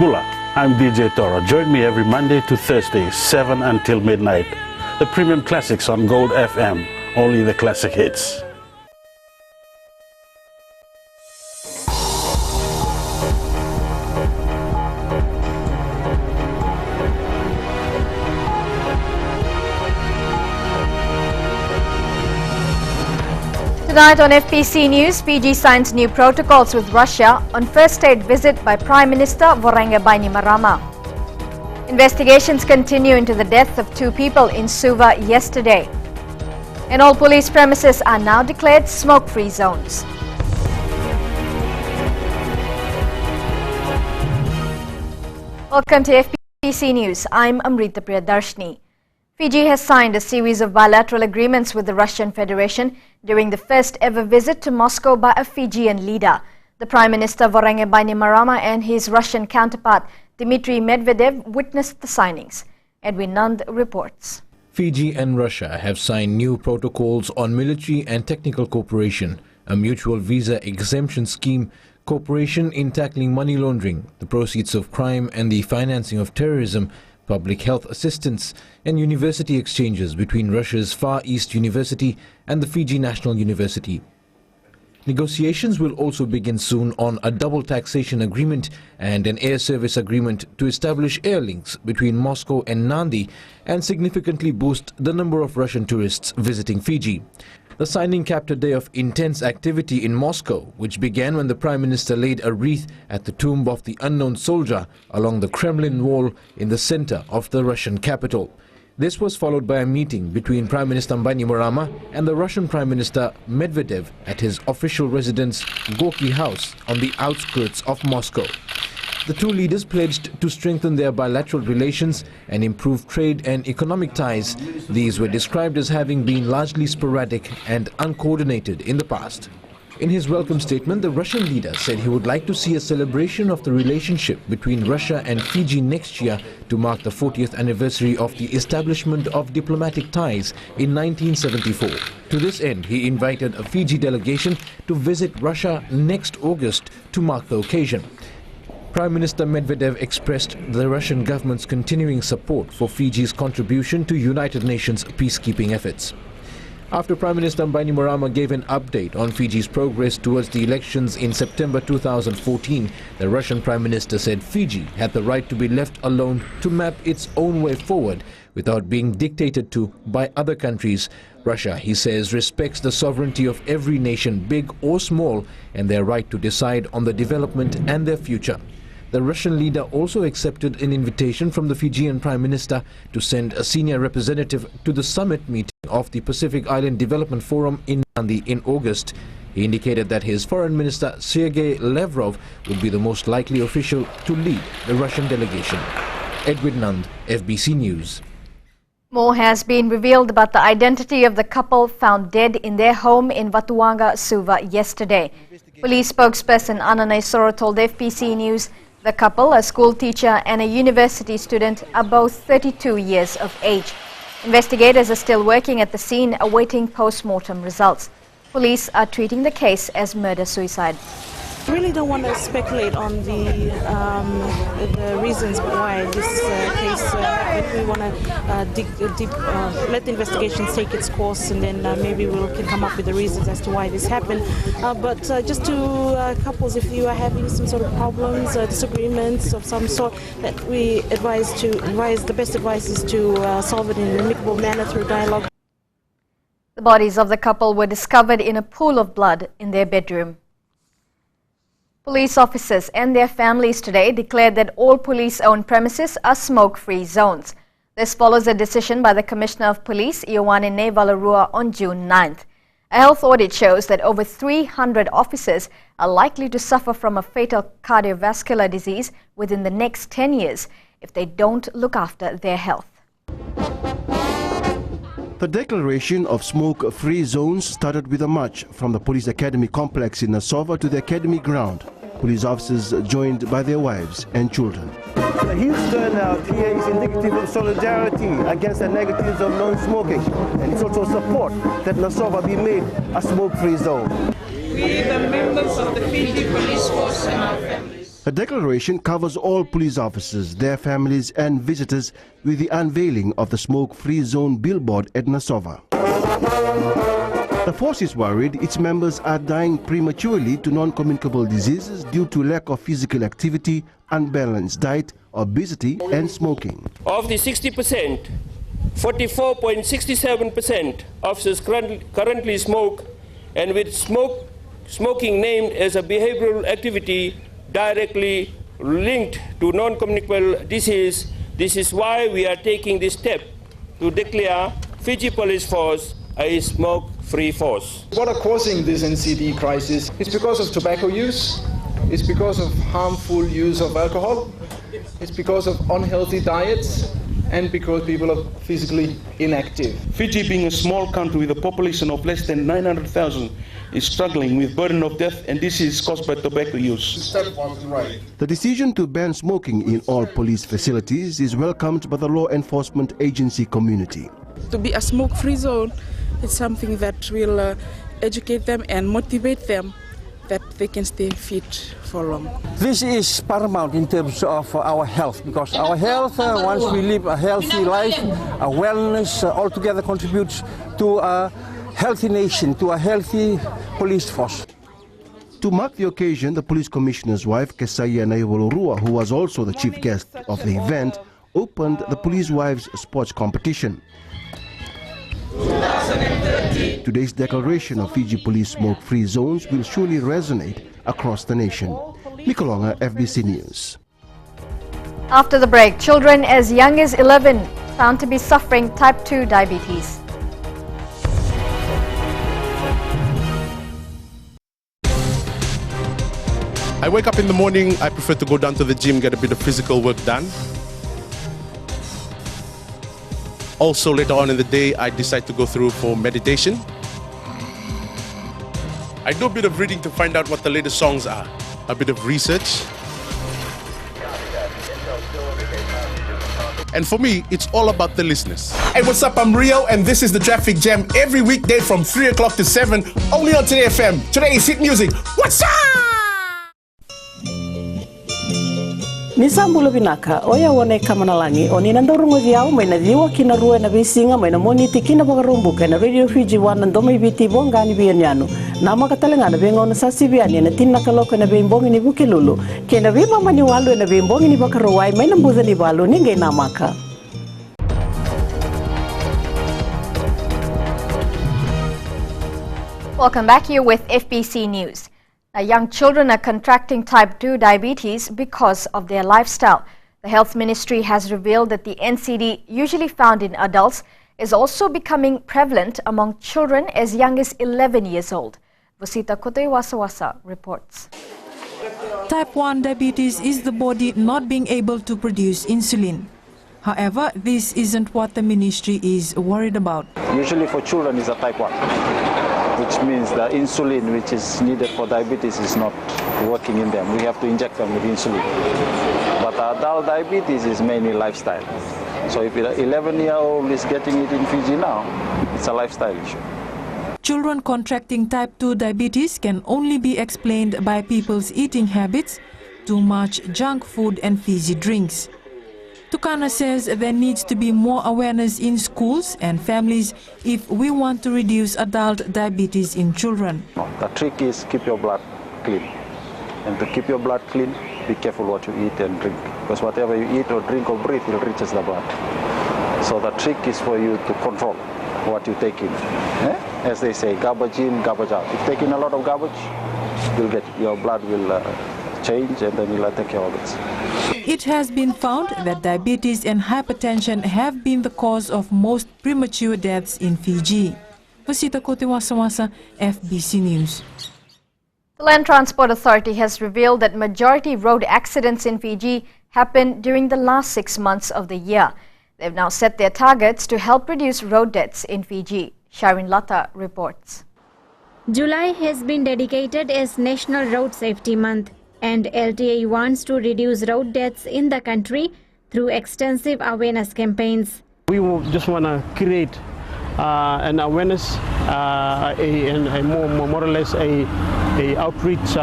Bula, I'm DJ Toro. Join me every Monday to Thursday, 7 until midnight. The premium classics on Gold FM, only the classic hits. Tonight on FBC News, Fiji signs new protocols with Russia on first state visit by Prime Minister Voreqe Bainimarama. Investigations continue into the death of 2 people in Suva yesterday. And all police premises are now declared smoke-free zones. Welcome to FBC News. I'm Amrita Priyadarshini. Fiji has signed a series of bilateral agreements with the Russian Federation during the first ever visit to Moscow by a Fijian leader. The Prime Minister Voreqe Bainimarama and his Russian counterpart Dmitry Medvedev witnessed the signings. Edwin Nand reports. Fiji and Russia have signed new protocols on military and technical cooperation, a mutual visa exemption scheme, cooperation in tackling money laundering, the proceeds of crime and the financing of terrorism, public health assistance and university exchanges between Russia's Far East University and the Fiji National University. Negotiations will also begin soon on a double taxation agreement and an air service agreement to establish air links between Moscow and Nandi and significantly boost the number of Russian tourists visiting Fiji. The signing capped a day of intense activity in Moscow, which began when the Prime Minister laid a wreath at the tomb of the unknown soldier along the Kremlin wall in the center of the Russian capital. This was followed by a meeting between Prime Minister Bainimarama and the Russian Prime Minister Medvedev at his official residence Gorky House on the outskirts of Moscow. The 2 leaders pledged to strengthen their bilateral relations and improve trade and economic ties. These were described as having been largely sporadic and uncoordinated in the past. In his welcome statement, the Russian leader said he would like to see a celebration of the relationship between Russia and Fiji next year to mark the 40th anniversary of the establishment of diplomatic ties in 1974. To this end, he invited a Fiji delegation to visit Russia next August to mark the occasion. Prime Minister Medvedev expressed the Russian government's continuing support for Fiji's contribution to United Nations peacekeeping efforts. After Prime Minister Bainimarama gave an update on Fiji's progress towards the elections in September 2014, the Russian Prime Minister said Fiji had the right to be left alone to map its own way forward without being dictated to by other countries. Russia, he says, respects the sovereignty of every nation, big or small, and their right to decide on the development and their future. The Russian leader also accepted an invitation from the Fijian Prime Minister to send a senior representative to the summit meeting of the Pacific Island Development Forum in Nandi in August. He indicated that his Foreign Minister Sergei Lavrov would be the most likely official to lead the Russian delegation. Edwin Nand, FBC News. More has been revealed about the identity of the couple found dead in their home in Watuanga, Suva yesterday. Police spokesperson Anane Soro told FBC News the couple, a school teacher and a university student, are both 32 years of age. Investigators are still working at the scene awaiting post-mortem results. Police are treating the case as murder-suicide. I really don't want to speculate on the reasons why this case happened. We want to let the investigations take its course, and then maybe we can come up with the reasons as to why this happened. But just to couples, if you are having some sort of problems, disagreements of some sort, that we the best advice is to solve it in an amicable manner through dialogue. The bodies of the couple were discovered in a pool of blood in their bedroom. Police officers and their families today declared that all police-owned premises are smoke-free zones. This follows a decision by the Commissioner of Police, Ioane Valarua, on June 9th. A health audit shows that over 300 officers are likely to suffer from a fatal cardiovascular disease within the next 10 years if they don't look after their health. The declaration of smoke-free zones started with a march from the Police Academy complex in Nasova to the Academy ground. Police officers joined by their wives and children. The huge turnout here is indicative of solidarity against the negatives of non-smoking, and it's also support that Nasova be made a smoke-free zone. We, the members of the Fiji Police Force and our families, The declaration covers all police officers, their families and visitors with the unveiling of the smoke-free zone billboard at Nasova. The force is worried its members are dying prematurely to non-communicable diseases due to lack of physical activity, unbalanced diet, obesity and smoking. Of the 60%, 44.67% officers currently smoke, and with smoking named as a behavioral activity directly linked to non-communicable disease. This is why we are taking this step to declare Fiji Police Force a smoke-free force. What are causing this NCD crisis? It's because of tobacco use, it's because of harmful use of alcohol, it's because of unhealthy diets, and because people are physically inactive. Fiji, being a small country with a population of less than 900,000, is struggling with burden of death, and this is caused by tobacco use. The decision to ban smoking in all police facilities is welcomed by the law enforcement agency community. To be a smoke-free zone, it's something that will educate them and motivate them that they can stay fit for long. This is paramount in terms of our health, because our health, once we live a healthy life, a wellness altogether contributes to a healthy nation, to a healthy police force. To mark the occasion, the police commissioner's wife, Kesaya Naiwolorua, who was also the chief guest of the event, opened the Police Wives Sports Competition. Today's declaration of Fiji Police smoke-free zones will surely resonate across the nation. Mikolonga, FBC News. After the break, children as young as 11 found to be suffering type 2 diabetes. I wake up in the morning, I prefer to go down to the gym, get a bit of physical work done. Also, later on in the day, I decide to go through for meditation. I do a bit of reading to find out what the latest songs are, a bit of research. And for me, it's all about the listeners. Hey, what's up? I'm Rio, and this is the Traffic Jam every weekday from 3 o'clock to 7, only on Today FM. Today is hit music. What's up? Nisa mbulu binaka, oya wane kamanalangi, oni nandorungo diao, may nadiwa kinarua na bisinga, may namoniti kinabagarumbuka na Radio Fiji 1 nandomay biti bongani biyanyano. Nama katalangana bengo na sasibiyani na tinakaloka na bimbongi ni bukilulu, kaya na bima maniwalo na bimbongi ni bakarawai, may nambuza ni balo, ningay namaka. Welcome back here with FBC News. Now, young children are contracting type 2 diabetes because of their lifestyle. The Health Ministry has revealed that the NCD, usually found in adults, is also becoming prevalent among children as young as 11 years old. Vasita Kotewasawasa reports. Type 1 diabetes is the body not being able to produce insulin. However, this isn't what the ministry is worried about. Usually for children is a type 1. Which means the insulin which is needed for diabetes is not working in them. We have to inject them with insulin. But adult diabetes is mainly lifestyle. So if an 11-year-old is getting it in Fiji now, it's a lifestyle issue. Children contracting type 2 diabetes can only be explained by people's eating habits, too much junk food and fizzy drinks. Tukana says there needs to be more awareness in schools and families if we want to reduce adult diabetes in children. The trick is keep your blood clean. And to keep your blood clean, be careful what you eat and drink. Because whatever you eat or drink or breathe will reach the blood. So the trick is for you to control what you take in. As they say, garbage in, garbage out. If you take in a lot of garbage, your blood will change and then you'll attack your organs. It has been found that diabetes and hypertension have been the cause of most premature deaths in Fiji. Vasita Kotewasawasa, FBC News. The Land Transport Authority has revealed that majority road accidents in Fiji happened during the last 6 months of the year. They've now set their targets to help reduce road deaths in Fiji. Sharin Lata reports. July has been dedicated as National Road Safety Month, and LTA wants to reduce road deaths in the country through extensive awareness campaigns. We just want to create an awareness and more or less a outreach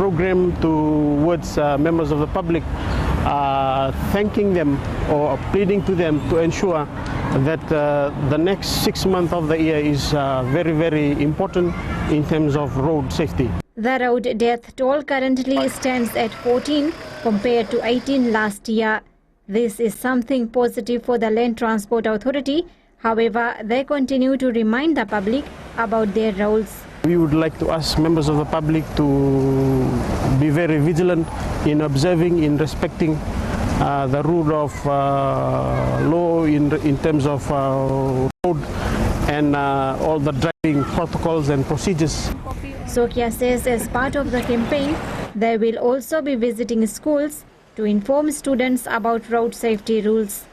program towards members of the public, thanking them or pleading to them to ensure that the next 6 months of the year is very, very important in terms of road safety. The road death toll currently stands at 14 compared to 18 last year. This is something positive for the Land Transport Authority. However, they continue to remind the public about their roles. We would like to ask members of the public to be very vigilant in observing, in respecting the rule of law in terms of road and all the driving protocols and procedures. Sokia says as part of the campaign, they will also be visiting schools to inform students about road safety rules.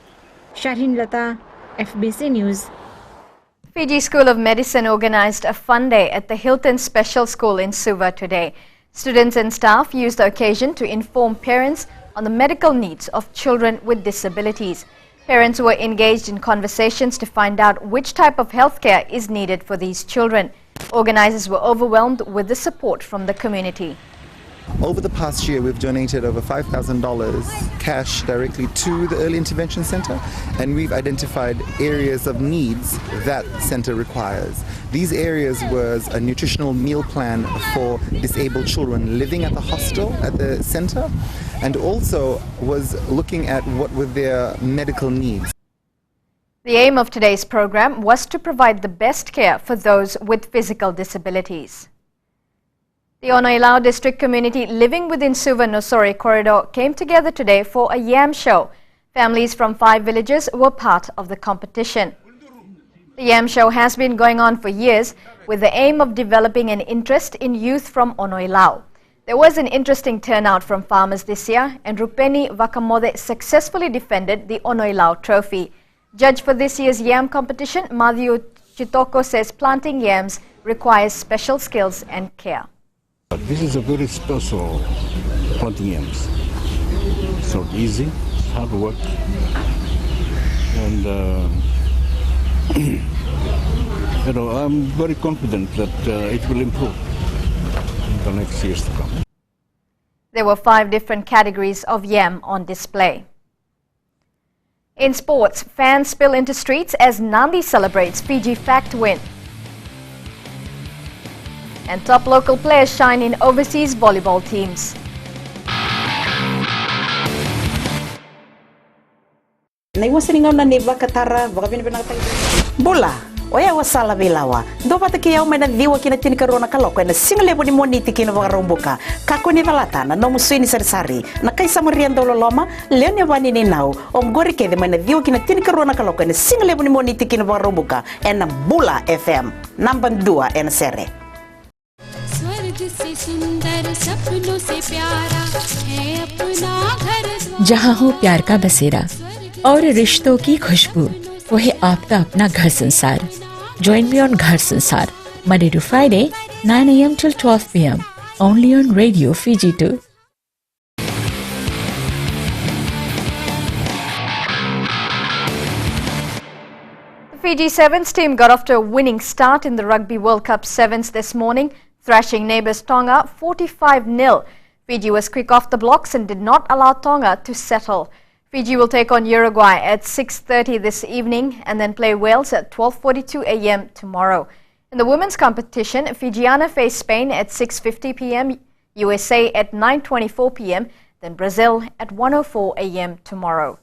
Shahin Lata, FBC News. Fiji School of Medicine organized a fun day at the Hilton Special School in Suva today. Students and staff used the occasion to inform parents on the medical needs of children with disabilities. Parents were engaged in conversations to find out which type of healthcare is needed for these children. Organizers were overwhelmed with the support from the community. Over the past year, we've donated over $5,000 cash directly to the Early Intervention Center, and we've identified areas of needs that center requires. These areas was a nutritional meal plan for disabled children living at the hostel at the center, and also was looking at what were their medical needs. The aim of today's program was to provide the best care for those with physical disabilities. The Onoilao district community living within Suva-Nosori corridor came together today for a yam show. Families from 5 villages were part of the competition. The yam show has been going on for years with the aim of developing an interest in youth from Onoilao. There was an interesting turnout from farmers this year, and Rupeni Vakamode successfully defended the Onoilao trophy. Judge for this year's yam competition, Madhu Chitoko, says planting yams requires special skills and care. This is a very special planting yams. It's not easy, it's hard work, and I'm very confident that it will improve in the next years to come. There were 5 different categories of yam on display. In sports, fans spill into streets as Nandi celebrates Fiji Fact win. And top local players shine in overseas volleyball teams. Bola, oya wasala bilawa. Dopa te kiau mena diwa kina tini karona kaloko na single boni moniti kina wagarumbuka. Kako ni valata na no musui ni sari na kaisa muriendo loloma leone vani ni nau omgori ke de mena diwa kina tini karona kaloko na single boni moniti kina wagarumbuka na Bula FM number 2 en sere. जहाँ हो प्यार का बसेरा और रिश्तों की खुशबू, वो है आपका अपना घर संसार. Join me on घर संसार Monday to Friday 9 a.m. till 12 p.m. only on Radio Fiji 2. The Fiji Sevens team got off to a winning start in the Rugby World Cup Sevens this morning, thrashing neighbours Tonga 45-0. Fiji was quick off the blocks and did not allow Tonga to settle. Fiji will take on Uruguay at 6:30 this evening and then play Wales at 12:42 a.m. tomorrow. In the women's competition, Fijiana face Spain at 6:50 p.m., USA at 9:24 p.m., then Brazil at 1:04 a.m. tomorrow.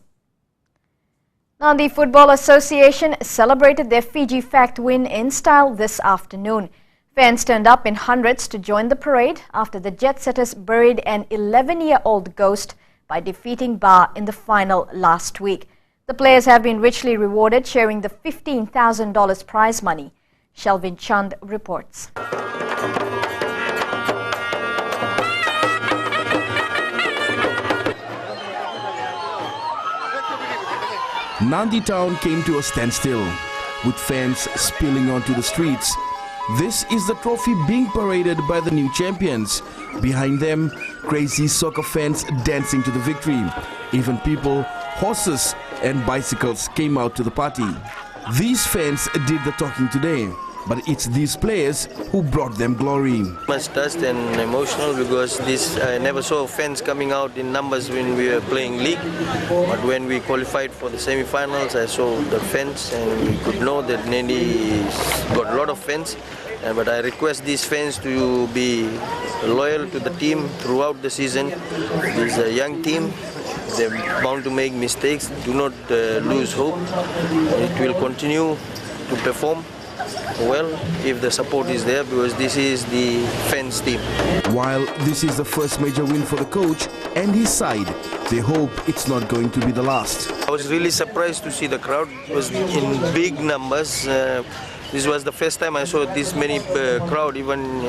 Now, the Football Association celebrated their Fiji Fact win in style this afternoon. Fans turned up in hundreds to join the parade after the Jet Setters buried an 11-year-old ghost by defeating Ba in the final last week. The players have been richly rewarded, sharing the $15,000 prize money. Shelvin Chand reports. Nandi town came to a standstill, with fans spilling onto the streets. This is the trophy being paraded by the new champions. Behind them, crazy soccer fans dancing to the victory. Even people, horses and bicycles came out to the party. These fans did the talking today. but it's these players who brought them glory. Much touched and emotional because I never saw fans coming out in numbers when we were playing league, but when we qualified for the semi-finals I saw the fans and we could know that Nandi got a lot of fans. But I request these fans to be loyal to the team throughout the season. It's a young team. They're bound to make mistakes. Do not lose hope. It will continue to perform well if the support is there, because this is the fans team. While this is the first major win for the coach and his side, they hope it's not going to be the last. I was really surprised to see the crowd. It was in big numbers. This was the first time I saw this many crowd, even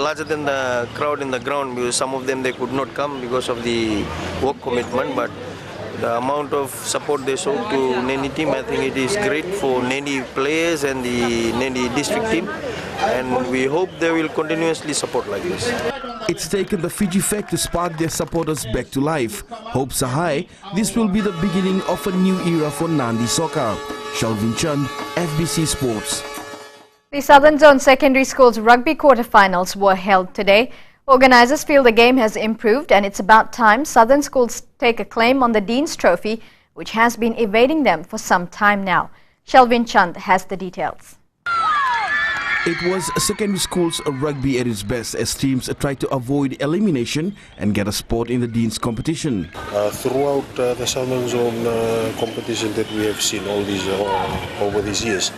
larger than the crowd in the ground, because some of them they could not come because of the work commitment. But the amount of support they showed to Nandi team, I think it is great for Nandi players and the Nandi district team. And we hope they will continuously support like this. It's taken the Fiji fact to spark their supporters back to life. Hopes are high this will be the beginning of a new era for Nandi soccer. Shalvin Chand, FBC Sports. The Southern Zone Secondary School's rugby quarterfinals were held today. Organisers feel the game has improved and it's about time Southern schools take a claim on the Dean's Trophy, which has been evading them for some time now. Shalvin Chand has the details. It was secondary school's rugby at its best as teams tried to avoid elimination and get a spot in the Dean's competition. Throughout the Southern Zone competition that we have seen all these over these years,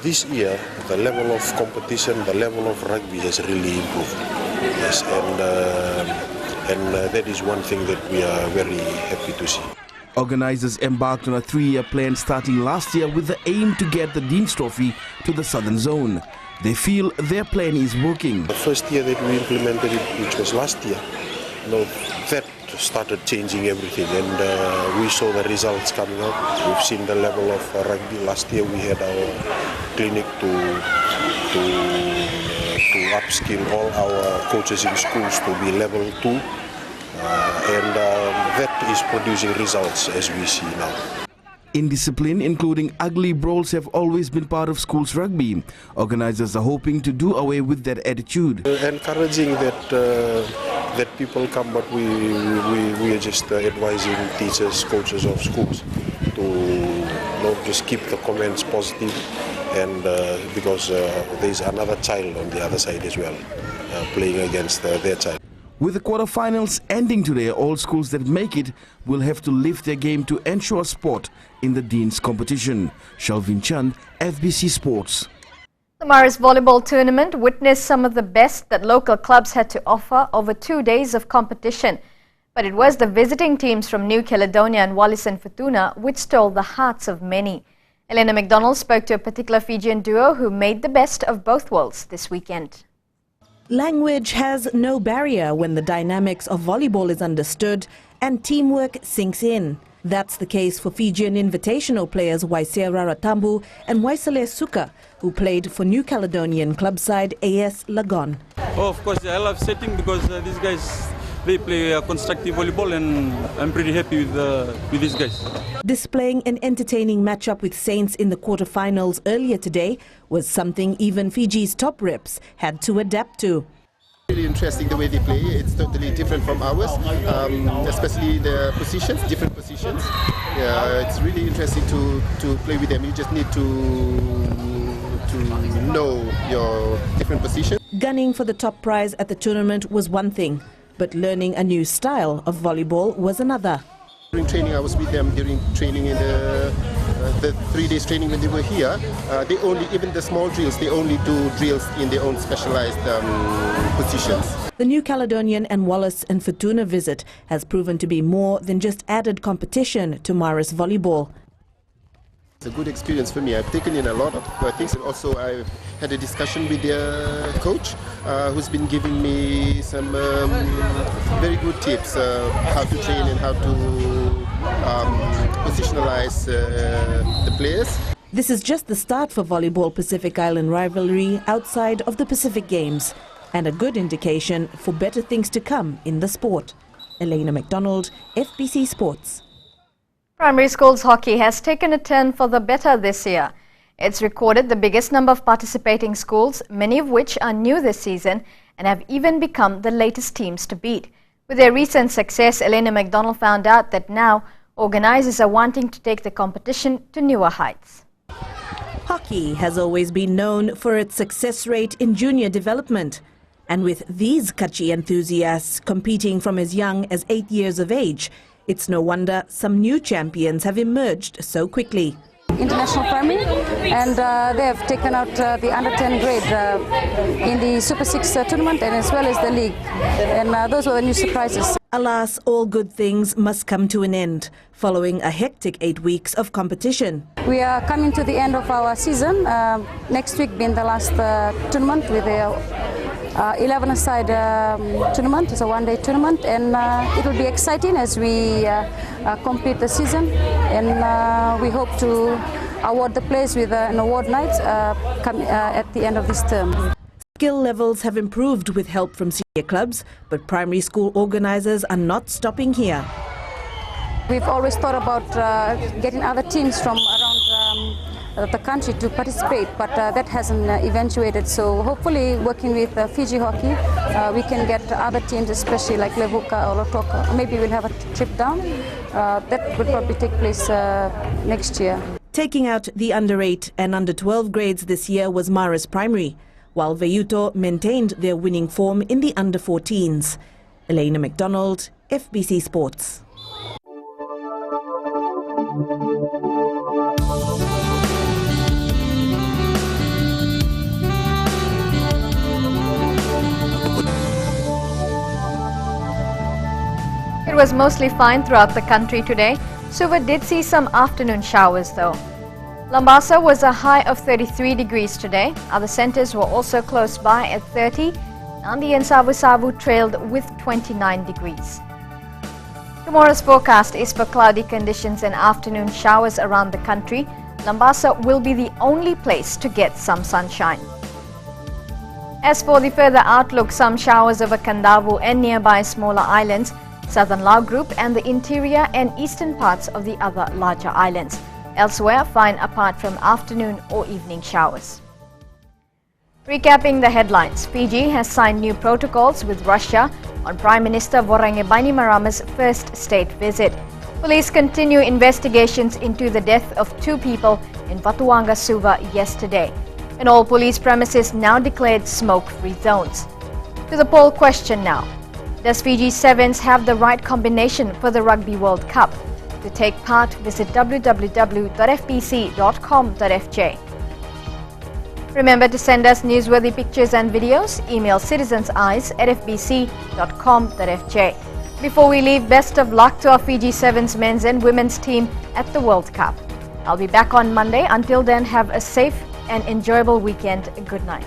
this year the level of competition, the level of rugby has really improved. Yes, and that is one thing that we are very happy to see. Organisers embarked on a 3-year plan starting last year with the aim to get the Dean's Trophy to the Southern Zone. They feel their plan is working. The first year that we implemented it, which was last year, that started changing everything, and we saw the results coming out. We've seen the level of rugby. Last year we had our clinic to upskill all our coaches in schools to be level 2, and that is producing results as we see now. Indiscipline, including ugly brawls, have always been part of schools rugby. Organisers are hoping to do away with that attitude. Encouraging that people come, but we are just advising teachers, coaches of schools to just keep the comments positive, and because there's another child on the other side as well, playing against their child. With the quarterfinals ending today, all schools that make it will have to lift their game to ensure a spot in the Dean's competition. Shalvin Chand, FBC Sports. The Maris Volleyball Tournament witnessed some of the best that local clubs had to offer over 2 days of competition. But it was the visiting teams from New Caledonia and Wallis and Futuna which stole the hearts of many. Elena McDonald spoke to a particular Fijian duo who made the best of both worlds this weekend. Language has no barrier when the dynamics of volleyball is understood and teamwork sinks in. That's the case for Fijian invitational players Waisera Ratambu and Waisale Suka, who played for New Caledonian club side AS Lagon. Oh, of course, I love setting because these guys, they play constructive volleyball, and I'm pretty happy with these guys. Displaying an entertaining matchup with Saints in the quarterfinals earlier today was something even Fiji's top reps had to adapt to. Really interesting the way they play. It's totally different from ours, especially the positions, different positions. Yeah, it's really interesting to play with them. You just need to know your different positions. Gunning for the top prize at the tournament was one thing, but learning a new style of volleyball was another. During training, I was with them during training in the 3 days training when they were here. They only, even the small drills, they only do drills in their own specialized positions. The New Caledonian and Wallis and Futuna visit has proven to be more than just added competition to Maris volleyball. It's a good experience for me. I've taken in a lot of things, and also I've had a discussion with their coach who's been giving me some very good tips how to train and how to positionalize the players. This is just the start for Volleyball Pacific Island rivalry outside of the Pacific Games, and a good indication for better things to come in the sport. Elena McDonald, FBC Sports. Primary schools hockey has taken a turn for the better this year. It's recorded the biggest number of participating schools, many of which are new this season and have even become the latest teams to beat. With their recent success, Elena McDonald found out that now organizers are wanting to take the competition to newer heights. Hockey has always been known for its success rate in junior development. And with these Kachi enthusiasts competing from as young as 8 years of age, it's no wonder some new champions have emerged so quickly. International primary, and they have taken out the under 10 grade in the Super 6 tournament and as well as the league, and those were the new surprises. Alas, all good things must come to an end following a hectic 8 weeks of competition. We are coming to the end of our season, next week being the last tournament with the 11-a-side tournament. It's a one-day tournament, and it will be exciting as we complete the season, and we hope to award the players with an award night at the end of this term. Skill levels have improved with help from senior clubs, but primary school organizers are not stopping here. We've always thought about getting other teams from around the country to participate, but that hasn't eventuated. So hopefully working with Fiji Hockey, we can get other teams, especially like Levuka or Lotoka. Maybe we'll have a trip down. That will probably take place next year. Taking out the under 8 and under 12 grades this year was Mara's primary, while Veyuto maintained their winning form in the under 14s. Elena McDonald, FBC Sports. It was mostly fine throughout the country today. Suva did see some afternoon showers though. Lambasa was a high of 33 degrees today. Other centres were also close by at 30. Nandi and Savu trailed with 29 degrees. Tomorrow's forecast is for cloudy conditions and afternoon showers around the country. Lambasa will be the only place to get some sunshine. As for the further outlook, some showers over Kandavu and nearby smaller islands, Southern Lao Group and the interior and eastern parts of the other larger islands. Elsewhere, fine apart from afternoon or evening showers. Recapping the headlines, Fiji has signed new protocols with Russia on Prime Minister Voreqe Bainimarama's first state visit. Police continue investigations into the death of 2 people in Vatuanga, Suva yesterday. And all police premises now declared smoke-free zones. To the poll question now. Does Fiji Sevens have the right combination for the Rugby World Cup? To take part, visit www.fbc.com.fj. Remember to send us newsworthy pictures and videos. Email citizenseyes@fbc.com.fj. Before we leave, best of luck to our Fiji Sevens men's and women's team at the World Cup. I'll be back on Monday. Until then, have a safe and enjoyable weekend. Good night.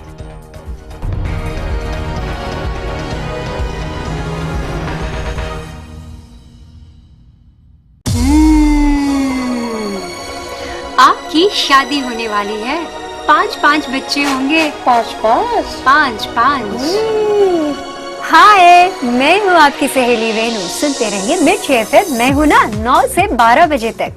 आपकी शादी होने वाली है, 5 बच्चे होंगे। 5 हाय, मैं हूँ आपकी सहेली रेनू। सुनते रहिए मिर्ची FM। मैं हूँ ना 9 से 12 बजे तक।